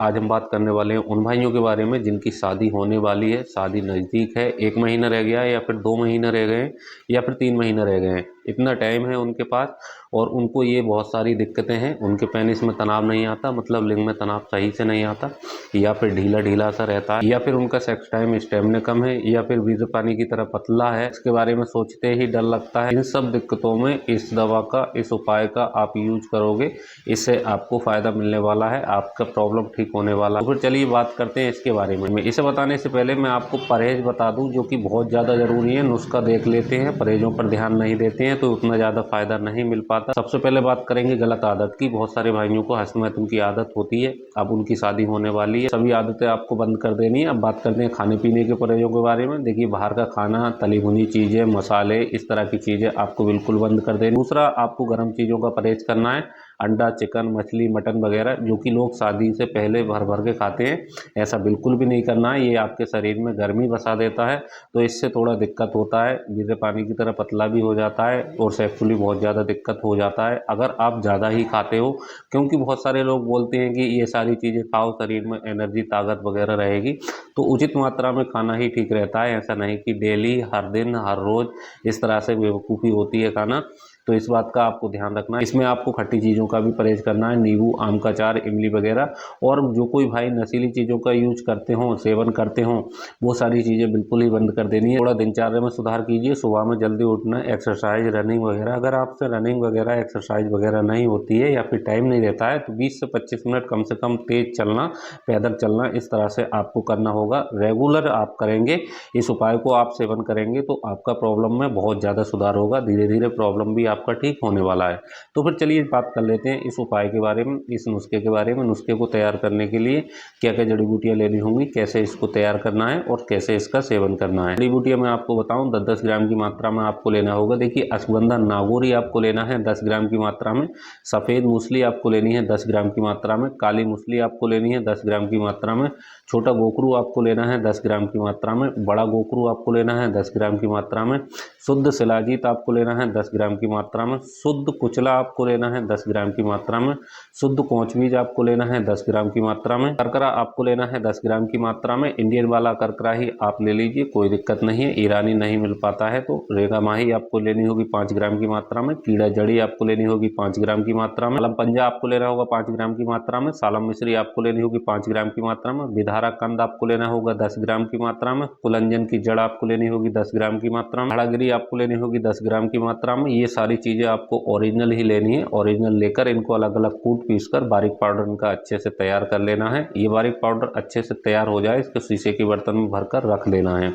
आज हम बात करने वाले हैं उन भाइयों के बारे में जिनकी शादी होने वाली है, शादी नज़दीक है, 1 महीना रह गया है या फिर 2 महीने रह गए हैं या फिर 3 महीने रह गए हैं। इतना टाइम है उनके पास और उनको ये बहुत सारी दिक्कतें हैं। उनके पेनिस में तनाव नहीं आता, मतलब लिंग में तनाव सही से नहीं आता, या फिर ढीला सा रहता है, या फिर उनका सेक्स टाइम स्टेमिना कम है, या फिर वीर्य पानी की तरह पतला है। इसके बारे में सोचते ही डर लगता है। इन सब दिक्कतों में इस दवा का, इस उपाय का आप यूज करोगे, इससे आपको फ़ायदा मिलने वाला है, आपका प्रॉब्लम ठीक होने वाला है। तो फिर चलिए बात करते हैं इसके बारे में। इसे बताने से पहले मैं आपको परहेज बता दूं, जो कि बहुत ज़्यादा ज़रूरी है। नुस्खा देख लेते हैं, परहेजों पर ध्यान नहीं देते हैं तो उतना ज़्यादा फायदा नहीं मिल पाता। सबसे पहले बात करेंगे गलत आदत की। बहुत सारे भाइयों को हस्तमैथुन की आदत होती है। अब उनकी शादी होने वाली है, सभी आदतें आपको बंद कर देनी है। अब बात करते हैं खाने पीने के परहेजों के बारे में। देखिए, बाहर का खाना, तली भुनी चीज़ें, मसाले, इस तरह की चीज़ें आपको बिल्कुल बंद कर देनी। दूसरा, आपको गर्म चीज़ों का परहेज करना है। अंडा, चिकन, मछली, मटन वगैरह जो कि लोग शादी से पहले भर भर के खाते हैं, ऐसा बिल्कुल भी नहीं करना है। ये आपके शरीर में गर्मी बसा देता है, तो इससे थोड़ा दिक्कत होता है। वीर्य पानी की तरह पतला भी हो जाता है और सेक्सुअली बहुत ज़्यादा दिक्कत हो जाता है अगर आप ज़्यादा ही खाते हो। क्योंकि बहुत सारे लोग बोलते हैं कि ये सारी चीज़ें खाओ, शरीर में एनर्जी, ताकत वगैरह रहेगी, तो उचित मात्रा में खाना ही ठीक रहता है। ऐसा नहीं कि डेली, हर दिन, हर रोज़ इस तरह से बेवकूफ़ी होती है खाना। तो इस बात का आपको ध्यान रखना है। इसमें आपको खट्टी चीज़ों का भी परहेज करना है, नींबू, आम का अचार, इमली वगैरह। और जो कोई भाई नशीली चीज़ों का यूज करते हों, सेवन करते हों, वो सारी चीज़ें बिल्कुल ही बंद कर देनी है। थोड़ा दिनचर्या में सुधार कीजिए। सुबह में जल्दी उठना, एक्सरसाइज, रनिंग वगैरह। अगर आपसे रनिंग वगैरह, एक्सरसाइज वगैरह नहीं होती है या फिर टाइम नहीं रहता है, तो 20 से 25 मिनट कम से कम तेज चलना, पैदल चलना, इस तरह से आपको करना होगा। रेगुलर आप करेंगे, इस उपाय को आप सेवन करेंगे तो आपका प्रॉब्लम में बहुत ज़्यादा सुधार होगा। धीरे धीरे प्रॉब्लम भी आपका ठीक होने वाला है। तो फिर चलिए बात कर लेते हैं इस उपाय के बारे में, इस नुस्खे के बारे में। नुस्खे को तैयार करने के लिए क्या क्या जड़ी बूटियां लेनी होंगी, कैसे इसको तैयार करना है और कैसे इसका सेवन करना है। जड़ी बूटियां मैं आपको बताऊं, 10-10 ग्राम की मात्रा में आपको लेना होगा। देखिए, अश्वगंधा नागौरी आपको लेना है 10 ग्राम की मात्रा में। सफ़ेद मूसली आपको लेनी है 10 ग्राम की मात्रा में। काली मूसली आपको लेनी है 10 ग्राम की मात्रा में। छोटा गोखरू आपको लेना है 10 ग्राम की मात्रा में। बड़ा गोखरू आपको लेना है 10 ग्राम की मात्रा में। शुद्ध शिलाजीत आपको लेना है 10 ग्राम की मात्रा में। शुद्ध कुचला आपको लेना है 10 ग्राम की मात्रा में। शुद्ध कोंच बीज आपको लेना है 10 ग्राम की मात्रा में। करकरा आपको लेना है 10 ग्राम की मात्रा में। इंडियन वाला करकरा ही आप ले लीजिए, कोई दिक्कत नहीं है। ईरानी नहीं मिल पाता है तो रेगा माही आपको लेनी होगी 5 ग्राम की मात्रा में। कीड़ा जड़ी आपको लेनी होगी 5 ग्राम की मात्रा में। सालम पंजा आपको लेना होगा 5 ग्राम की मात्रा में। सालम मिश्री आपको लेनी होगी 5 ग्राम की मात्रा में। विधारा कंद आपको लेना होगा 10 ग्राम की मात्रा में। कुलंजन की जड़ आपको लेनी होगी 10 ग्राम की मात्रा में। हड़ागिरी आपको लेनी होगी 10 ग्राम की मात्रा में। ये सारी चीज़ें आपको ओरिजिनल ही लेनी है। ओरिजिनल लेकर इनको अलग अलग कूट पीसकर बारीक पाउडर इनका अच्छे से तैयार कर लेना है। ये बारीक पाउडर अच्छे से तैयार हो जाए, इसको शीशे के बर्तन में भरकर रख लेना है।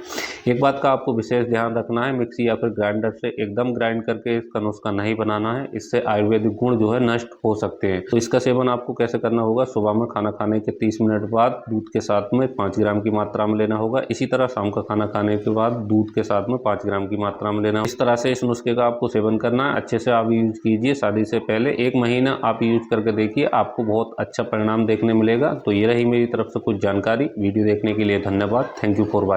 एक बात का आपको विशेष ध्यान रखना है, मिक्सी या फिर ग्राइंडर से एकदम ग्राइंड करके इसका नुस्खा नहीं बनाना है। इससे आयुर्वेदिक गुण जो है नष्ट हो सकते हैं। तो इसका सेवन आपको कैसे करना होगा, सुबह में खाना खाने के 30 मिनट बाद दूध के साथ में 5 ग्राम की मात्रा में लेना होगा। इसी तरह शाम का खाना खाने के बाद दूध के साथ में 5 ग्राम की मात्रा में लेना। इस तरह से इस नुस्खे का आपको सेवन करना है। अच्छे से आप यूज कीजिए। शादी से पहले 1 महीना आप यूज करके देखिए, आपको बहुत अच्छा परिणाम देखने मिलेगा। तो ये रही मेरी तरफ से कुछ जानकारी। वीडियो देखने के लिए धन्यवाद। Thank you for watching.